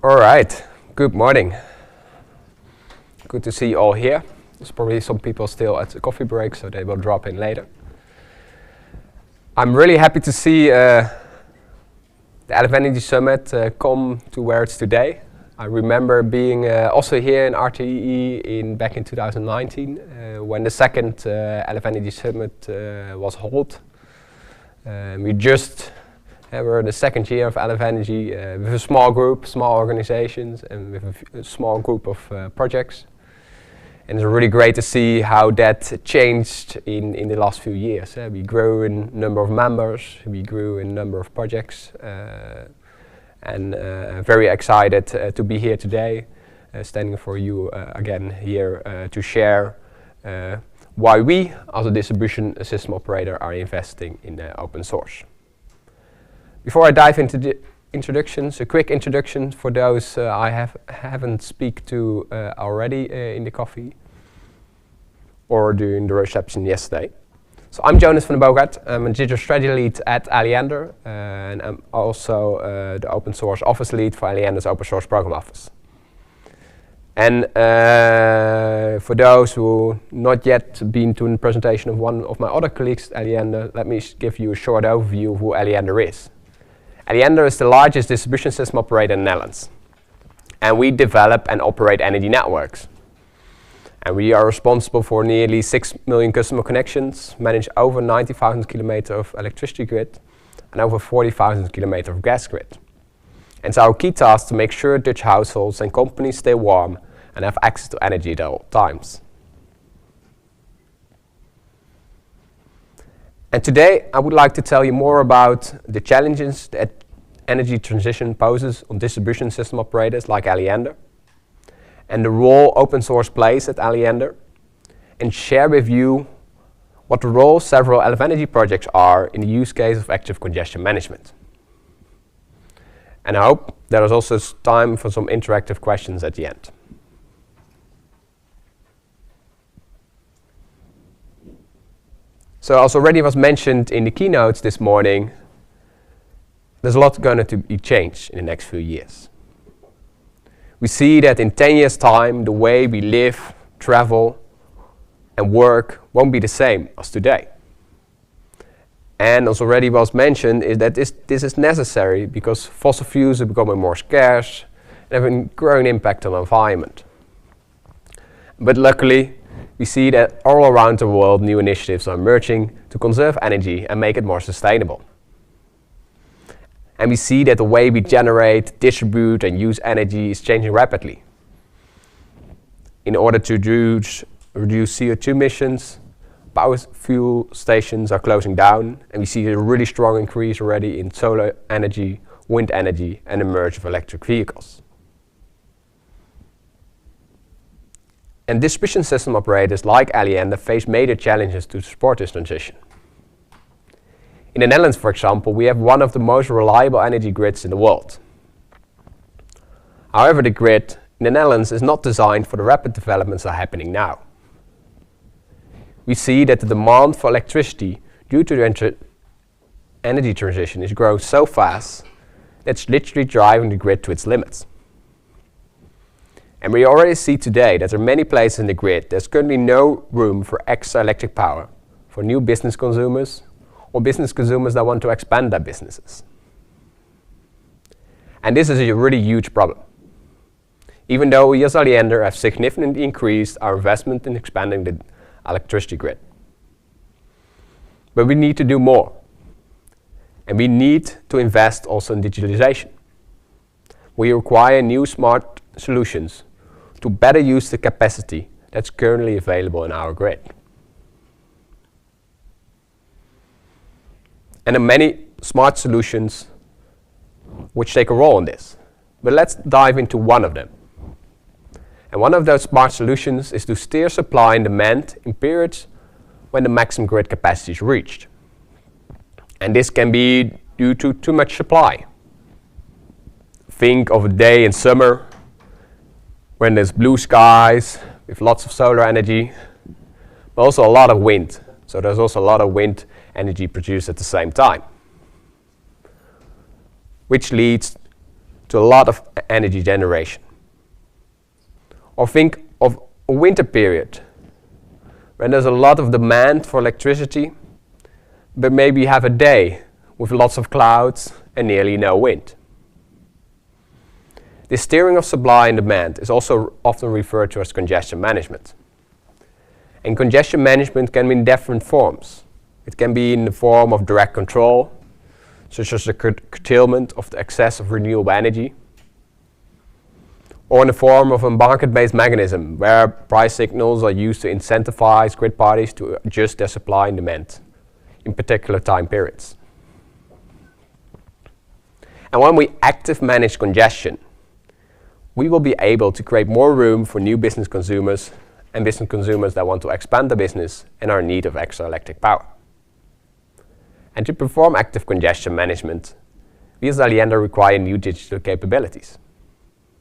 All right, good morning. Good to see you all here. There's probably some people still at the coffee break, so they will drop in later. I'm really happy to see the Alliander Energy Summit come to where it's today. I remember being also here in RTE back in 2019 when the second Alliander Energy Summit was held. We just we're in the second year of Alliander Energy with a small group, small organizations, and with a small group of projects. And it's really great to see how that changed in the last few years. We grew in number of members, we grew in number of projects, and very excited to be here today, standing for you again here to share why we, as a distribution system operator, are investing in open source. Before I dive into the introductions, a quick introduction for those I haven't speak to already in the coffee or during the reception yesterday. So I'm Jonas from the Bogaard. I'm a digital strategy lead at Alliander, and I'm also the open source office lead for Alliander's open source program office. And for those who not yet been to the presentation of one of my other colleagues at Alliander, let me give you a short overview of who Alliander is. Alliander is the largest distribution system operator in the Netherlands, and we develop and operate energy networks. And we are responsible for nearly 6 million customer connections, manage over 90,000 kilometers of electricity grid, and over 40,000 kilometers of gas grid. And it's our key task to make sure Dutch households and companies stay warm and have access to energy at all times. And today I would like to tell you more about the challenges that energy transition poses on distribution system operators like Alliander, and the role open source plays at Alliander, and share with you what the role several Alliander Energy projects are in the use case of active congestion management. And I hope there is also time for some interactive questions at the end. So as already was mentioned in the keynotes this morning, there's a lot going to be changed in the next few years. We see that in 10 years' time, the way we live, travel, and work won't be the same as today. And as already was mentioned, is that this is necessary because fossil fuels are becoming more scarce and have a growing impact on the environment. But luckily, we see that all around the world new initiatives are emerging to conserve energy and make it more sustainable. And we see that the way we generate, distribute and use energy is changing rapidly. In order to reduce CO2 emissions, power fuel stations are closing down, and we see a really strong increase already in solar energy, wind energy and the emergence of electric vehicles. And distribution system operators like Alliander face major challenges to support this transition. In the Netherlands, for example, we have one of the most reliable energy grids in the world. However, the grid in the Netherlands is not designed for the rapid developments that are happening now. We see that the demand for electricity due to the energy transition is growing so fast that it's literally driving the grid to its limits. And we already see today that there are many places in the grid there's currently no room for extra electric power for new business consumers or business consumers that want to expand their businesses. And this is a really huge problem. Even though we as Alliander have significantly increased our investment in expanding the electricity grid. But we need to do more. And we need to invest also in digitalization. We require new smart solutions to better use the capacity that's currently available in our grid. And there are many smart solutions which take a role in this. But let's dive into one of them. And one of those smart solutions is to steer supply and demand in periods when the maximum grid capacity is reached. And this can be due to too much supply. Think of a day in summer when there's blue skies, with lots of solar energy, but also a lot of wind. So there's also a lot of wind energy produced at the same time, which leads to a lot of energy generation. Or think of a winter period when there's a lot of demand for electricity, but maybe you have a day with lots of clouds and nearly no wind. This steering of supply and demand is also often referred to as congestion management. And congestion management can be in different forms. It can be in the form of direct control, such as the curtailment of the excess of renewable energy, or in the form of a market-based mechanism where price signals are used to incentivize grid parties to adjust their supply and demand in particular time periods. And when we actively manage congestion, we will be able to create more room for new business consumers and business consumers that want to expand their business and are in need of extra electric power. And to perform active congestion management, we as Alliander require new digital capabilities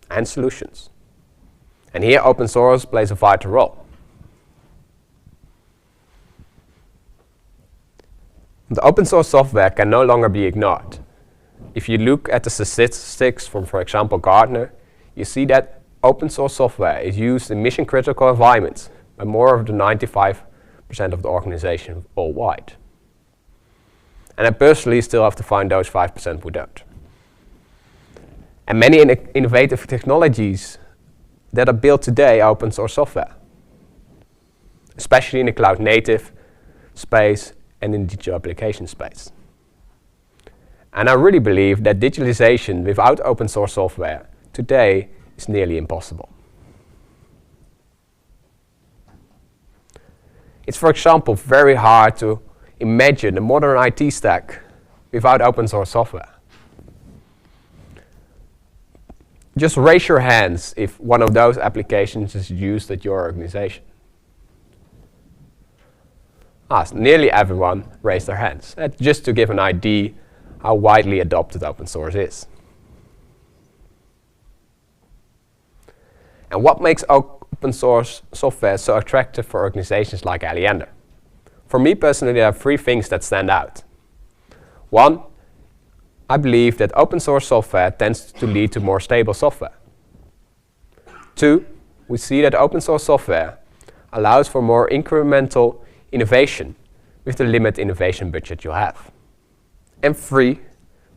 and solutions. And here open source plays a vital role. The open source software can no longer be ignored. If you look at the statistics from, for example, Gartner, you see that open source software is used in mission critical environments by more than 95% of the organization worldwide. And I personally still have to find those 5% who don't. And many innovative technologies that are built today are open source software, especially in the cloud native space and in digital application space. And I really believe that digitalization without open source software today is nearly impossible. It's, for example, very hard to imagine a modern IT stack without open source software. Just raise your hands if one of those applications is used at your organization. Nearly everyone raised their hands. Just to give an idea how widely adopted open source is. And what makes open source software so attractive for organizations like Alliander? For me personally, there are 3 things that stand out. 1, I believe that open source software tends to lead to more stable software. 2, we see that open source software allows for more incremental innovation with the limited innovation budget you have. And 3,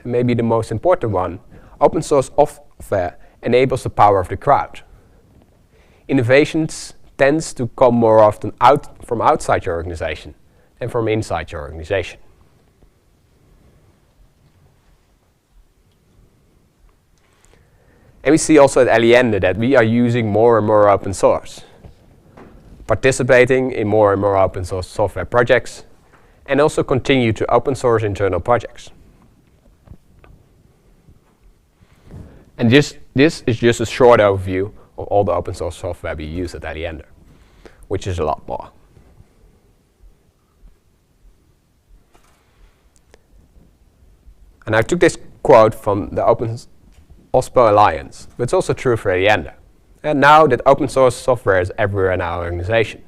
and maybe the most important one, open source software enables the power of the crowd. Innovations tends to come more often from outside your organization than from inside your organization. And we see also at Alliander that we are using more and more open source, participating in more and more open source software projects, and also continue to open source internal projects. And this is just a short overview of all the open source software we use at Alliander, which is a lot more. And I took this quote from the Open OSPO Alliance, but it's also true for Alliander. And now that open source software is everywhere in our organization,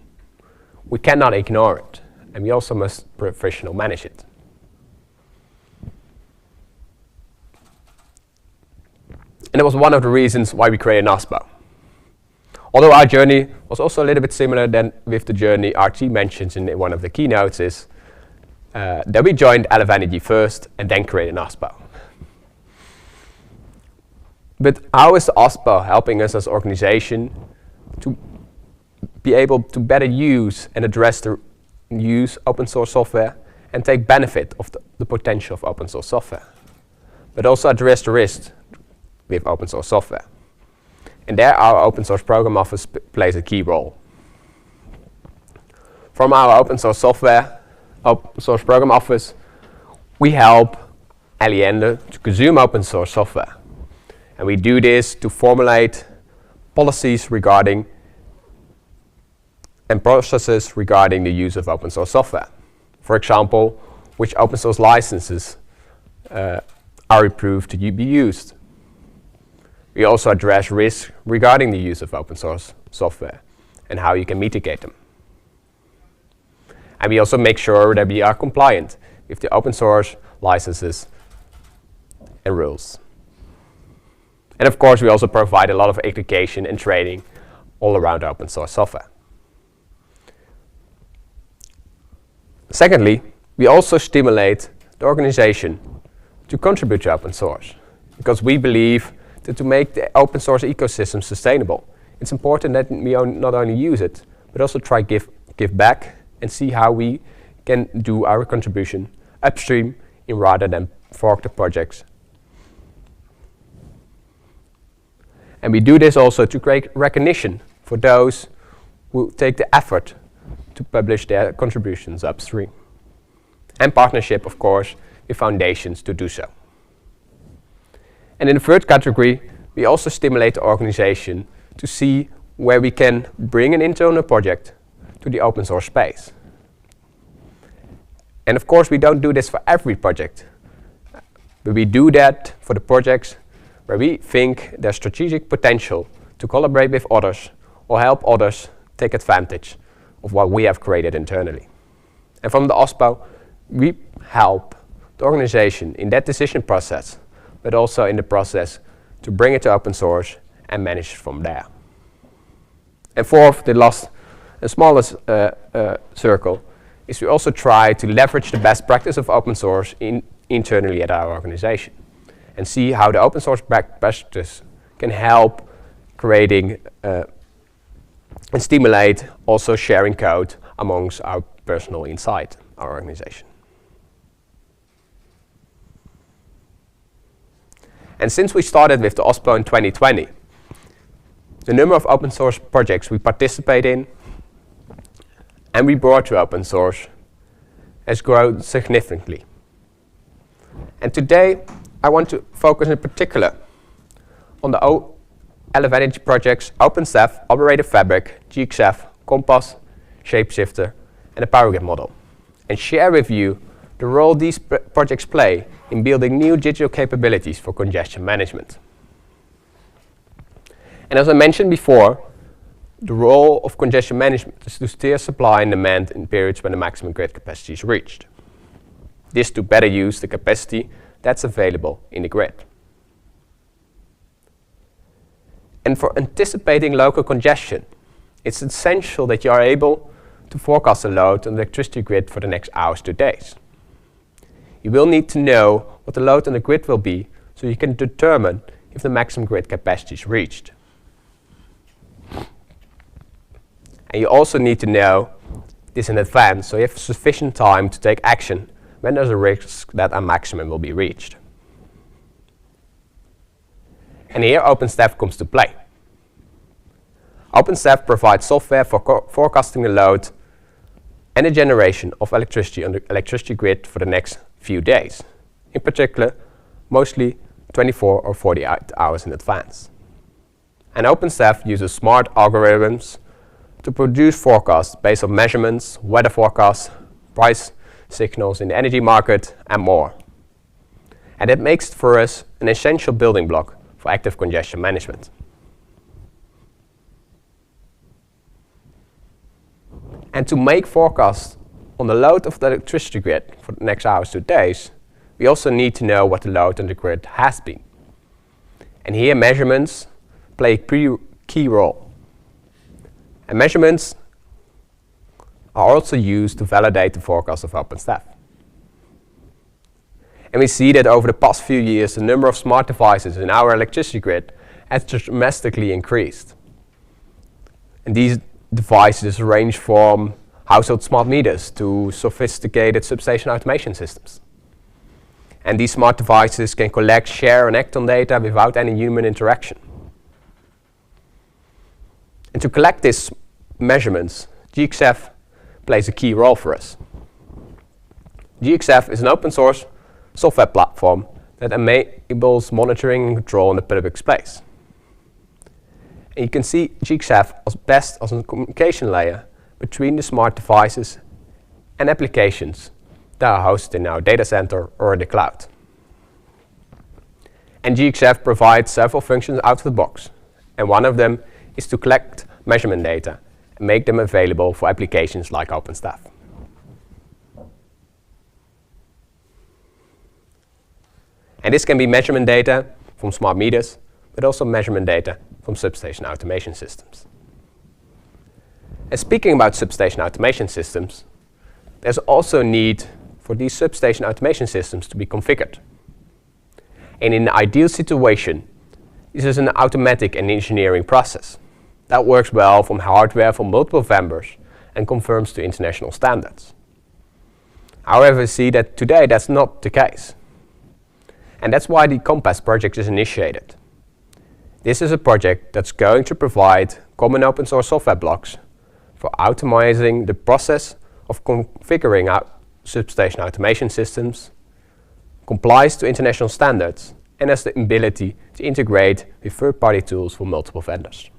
we cannot ignore it, and we also must professionally manage it. And it was one of the reasons why we created OSPO. Although our journey was also a little bit similar than with the journey RT mentions in one of the keynotes is that we joined LF Energy first and then created OSPO. But how is the OSPO helping us as an organization to be able to better use and address the use open source software and take benefit of the potential of open source software, but also address the risk with open source software? And there our open source program office plays a key role. From our open source program office, we help Alliander to consume open source software. And we do this to formulate policies regarding and processes regarding the use of open source software. For example, which open source licenses are approved to be used. We also address risks regarding the use of open source software and how you can mitigate them. And we also make sure that we are compliant with the open source licenses and rules. And of course, we also provide a lot of education and training all around open source software. Secondly, we also stimulate the organization to contribute to open source, because we believe that to make the open source ecosystem sustainable, it's important that we not only use it, but also try give back and see how we can do our contribution upstream in rather than fork the projects. And we do this also to create recognition for those who take the effort to publish their contributions upstream. And partnership, of course, with foundations to do so. And in the third category, we also stimulate the organization to see where we can bring an internal project to the open source space. And of course, we don't do this for every project, but we do that for the projects where we think there's strategic potential to collaborate with others or help others take advantage of what we have created internally. And from the OSPO, we help the organization in that decision process, but also in the process to bring it to open source and manage from there. And fourth, the last and smallest circle, is we also try to leverage the best practice of open source internally at our organization and see how the open source practice can help creating and stimulate also sharing code amongst our personnel inside our organization. And since we started with the OSPO in 2020, the number of open source projects we participate in and we brought to open source has grown significantly. And today, I want to focus in particular on the LF Energy projects OpenStaff, Operator Fabric, GXF, Compass, Shapeshifter, and the Power Grid model, and share with you the role these projects play in building new digital capabilities for congestion management. And as I mentioned before, the role of congestion management is to steer supply and demand in periods when the maximum grid capacity is reached. This to better use the capacity that's available in the grid. And for anticipating local congestion, it's essential that you are able to forecast the load on the electricity grid for the next hours to days. You will need to know what the load on the grid will be so you can determine if the maximum grid capacity is reached. And you also need to know this in advance so you have sufficient time to take action when there's a risk that a maximum will be reached. And here OpenStaff comes to play. OpenStaff provides software for forecasting the load and the generation of electricity on the electricity grid for the next few days. In particular, mostly 24 or 48 hours in advance. And OpenStaff uses smart algorithms to produce forecasts based on measurements, weather forecasts, price signals in the energy market, and more. And it makes for us an essential building block for active congestion management. And to make forecasts on the load of the electricity grid for the next hours to days, we also need to know what the load on the grid has been. And here measurements play a key role. And measurements are also used to validate the forecast of OpenStaff. And we see that over the past few years, the number of smart devices in our electricity grid has dramatically increased. And these devices range from household smart meters to sophisticated substation automation systems. And these smart devices can collect, share, and act on data without any human interaction. And to collect these measurements, GXF plays a key role for us. GXF is an open source software platform that enables monitoring and control in the public space. And you can see GXF as best as a communication layer between the smart devices and applications that are hosted in our data center or in the cloud. And GXF provides several functions out of the box, and one of them is to collect measurement data and make them available for applications like OpenStaff. And this can be measurement data from smart meters, but also measurement data from substation automation systems. And speaking about substation automation systems, there's also a need for these substation automation systems to be configured. And in an ideal situation, this is an automatic and engineering process that works well from hardware from multiple vendors and conforms to international standards. However, we see that today that's not the case. And that's why the Compass project is initiated. This is a project that's going to provide common open source software blocks for optimizing the process of configuring our substation automation systems, complies to international standards, and has the ability to integrate with third-party tools from multiple vendors.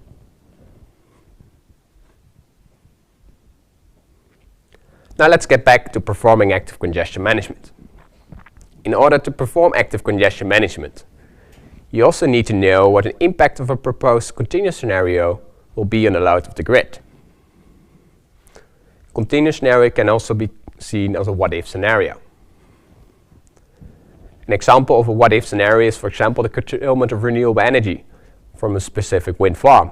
Now let's get back to performing active congestion management. In order to perform active congestion management, you also need to know what the impact of a proposed continuous scenario will be on the load of the grid. Continuous scenario can also be seen as a what-if scenario. An example of a what-if scenario is, for example, the curtailment of renewable energy from a specific wind farm,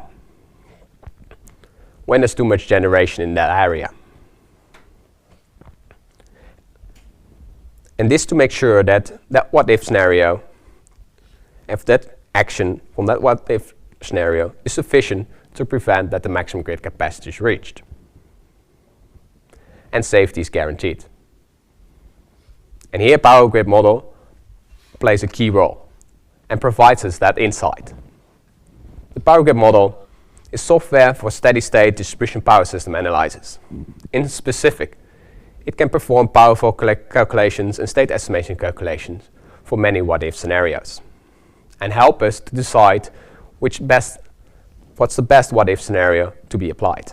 when there's too much generation in that area. And this to make sure that that what-if scenario, if that action from that what-if scenario is sufficient to prevent that the maximum grid capacity is reached. And safety is guaranteed. And here Power Grid model plays a key role and provides us that insight. The Power Grid model is software for steady-state distribution power system analysis. In specific, it can perform powerful calculations and state estimation calculations for many what-if scenarios and help us to decide what's the best what-if scenario to be applied.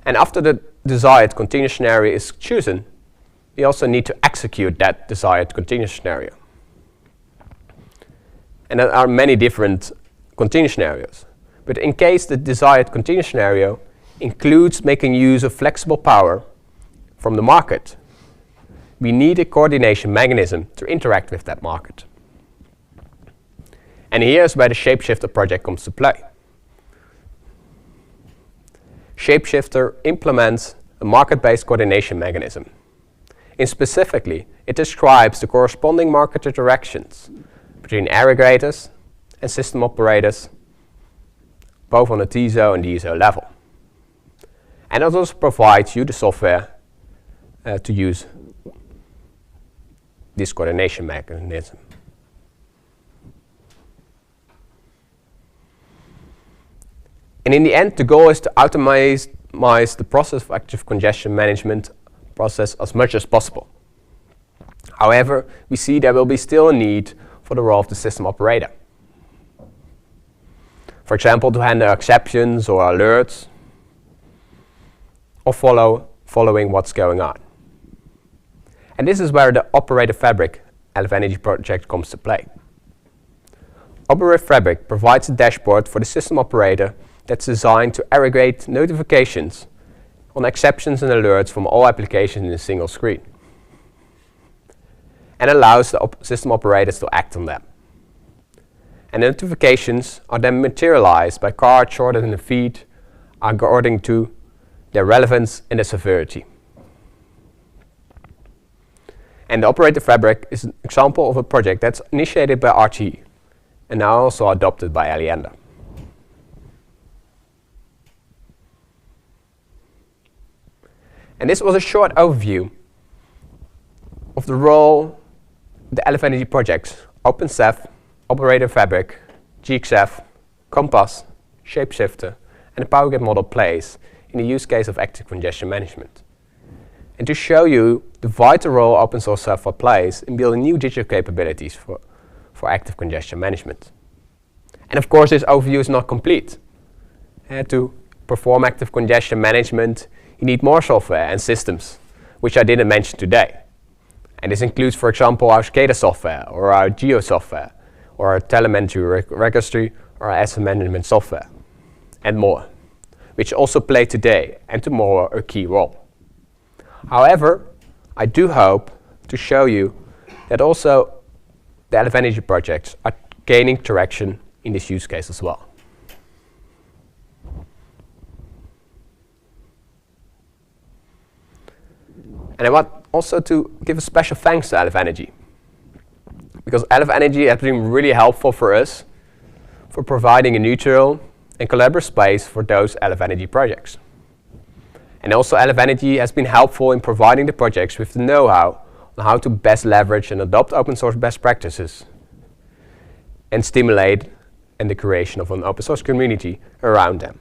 And after the desired continuous scenario is chosen, we also need to execute that desired continuous scenario. And there are many different continuous scenarios. But in case the desired continuous scenario includes making use of flexible power from the market, we need a coordination mechanism to interact with that market. And here's where the Shapeshifter project comes to play. Shapeshifter implements a market-based coordination mechanism. And specifically, it describes the corresponding market interactions between aggregators and system operators, both on the TSO and DSO level. And it also provides you the software to use this coordination mechanism. And in the end, the goal is to automate the process of active congestion management process as much as possible. However, we see there will be still a need for the role of the system operator. For example, to handle exceptions or alerts, or following what's going on. And this is where the Operator Fabric Energy project comes to play. Operator Fabric provides a dashboard for the system operator that's designed to aggregate notifications on exceptions and alerts from all applications in a single screen, and allows the system operators to act on them. And the notifications are then materialized by cards sorted in the feed according to their relevance and their severity. And the Operator Fabric is an example of a project that's initiated by RTE and now also adopted by Alliander. And this was a short overview of the role the LF Energy projects OpenStaff, Operator Fabric, GXF, Compass, Shapeshifter, and the Power Grid model plays in the use case of active congestion management. And to show you the vital role open source software plays in building new digital capabilities for active congestion management. And of course, this overview is not complete. To perform active congestion management, you need more software and systems, which I didn't mention today. And this includes, for example, our SCADA software or our Geo software, or a telemetry registry, or asset management software, and more, which also play today and tomorrow a key role. However, I do hope to show you that also the LF Energy projects are gaining traction in this use case as well. And I want also to give a special thanks to LF Energy, because LF Energy has been really helpful for us for providing a neutral and collaborative space for those LF Energy projects. And also LF Energy has been helpful in providing the projects with the know-how on how to best leverage and adopt open source best practices and stimulate the creation of an open source community around them.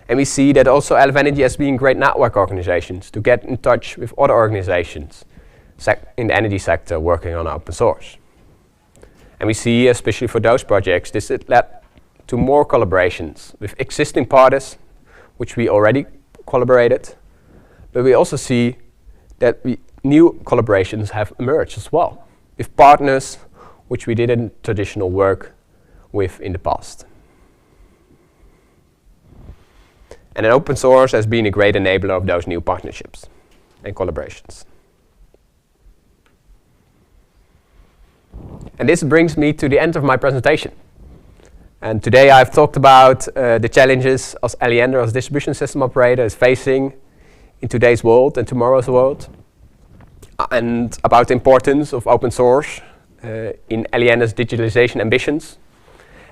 And we see that also LF Energy has been great network organizations to get in touch with other organizations in the energy sector working on open source. And we see, especially for those projects, this led to more collaborations with existing parties, which we already collaborated, but we also see that new collaborations have emerged as well, with partners which we didn't traditional work with in the past. And then open source has been a great enabler of those new partnerships and collaborations. And this brings me to the end of my presentation. And today I've talked about the challenges as Alliander, as distribution system operator, is facing in today's world and tomorrow's world, and about the importance of open source in Alliander's digitalization ambitions,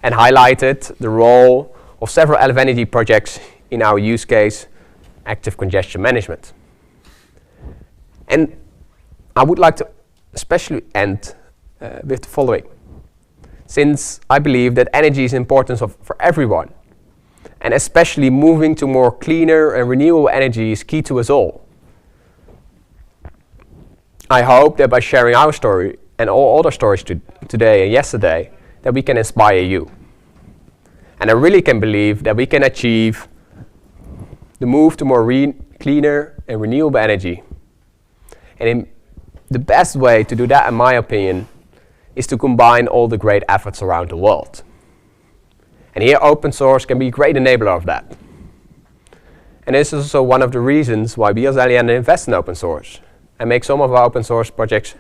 and highlighted the role of several LF Energy projects in our use case, active congestion management. And I would like to especially end with the following. Since I believe that energy is important for everyone, and especially moving to more cleaner and renewable energy is key to us all. I hope that by sharing our story and all other stories today and yesterday, that we can inspire you. And I really can believe that we can achieve the move to more cleaner and renewable energy. And the best way to do that, in my opinion, is to combine all the great efforts around the world. And here open source can be a great enabler of that. And this is also one of the reasons why we as Alliander invest in open source and make some of our open source projects,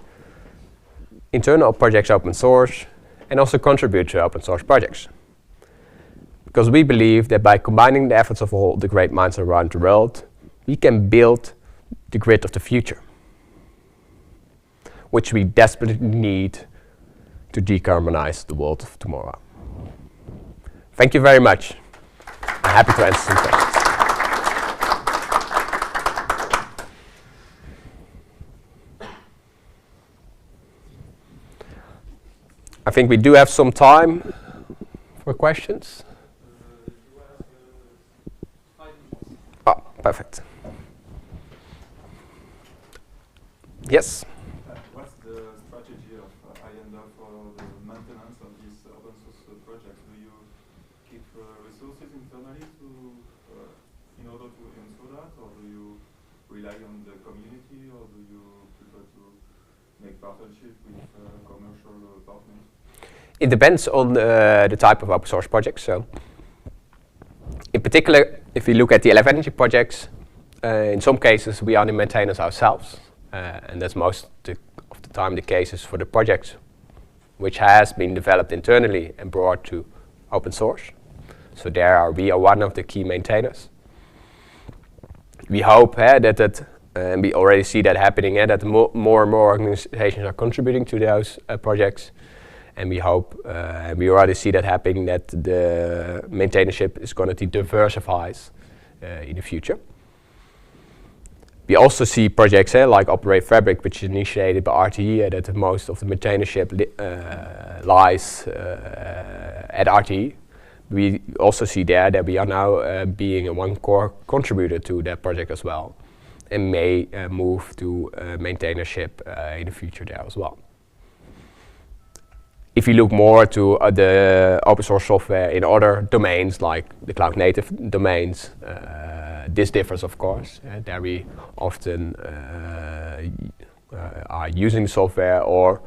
internal projects open source, and also contribute to open source projects. Because we believe that by combining the efforts of all the great minds around the world, we can build the grid of the future, which we desperately need to decarbonize the world of tomorrow. Thank you very much. I'm happy to answer some questions. I think we do have some time for questions. Oh, perfect. Yes? What's the strategy of Alliander for the maintenance of these open source projects? Do you keep resources internally in order to ensure that, or do you rely on the community, or do you prefer to make partnership with commercial partners? It depends on the type of open source project. So, in particular, if we look at the LF Energy projects, in some cases we are the maintainers ourselves, and that's most of the time the cases for the projects which has been developed internally and brought to open source. So we are one of the key maintainers. We hope that and we already see that happening, that more and more organizations are contributing to those projects. And we hope, and we already see that happening, that the maintainership is going to diversify in the future. We also see projects like Operate Fabric, which is initiated by RTE, that most of the maintainership lies at RTE. We also see there that we are now being one core contributor to that project as well, and may move to maintainership in the future there as well. If you look more to the open source software in other domains, like the cloud native domains, this differs of course. There we often are using the software or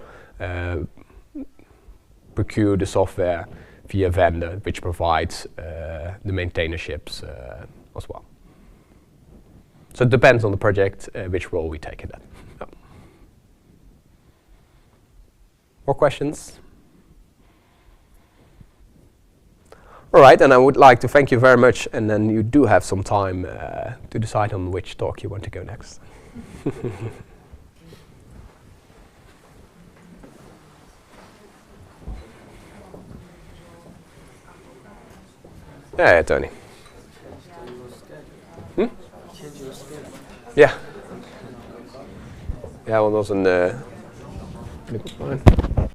procure the software via vendor, which provides the maintainerships as well. So it depends on the project which role we take in that. Yeah. More questions? All right, and I would like to thank you very much, and then you do have some time to decide on which talk you want to go next. Yeah, Tony. Yeah. Yeah, well, dat was een...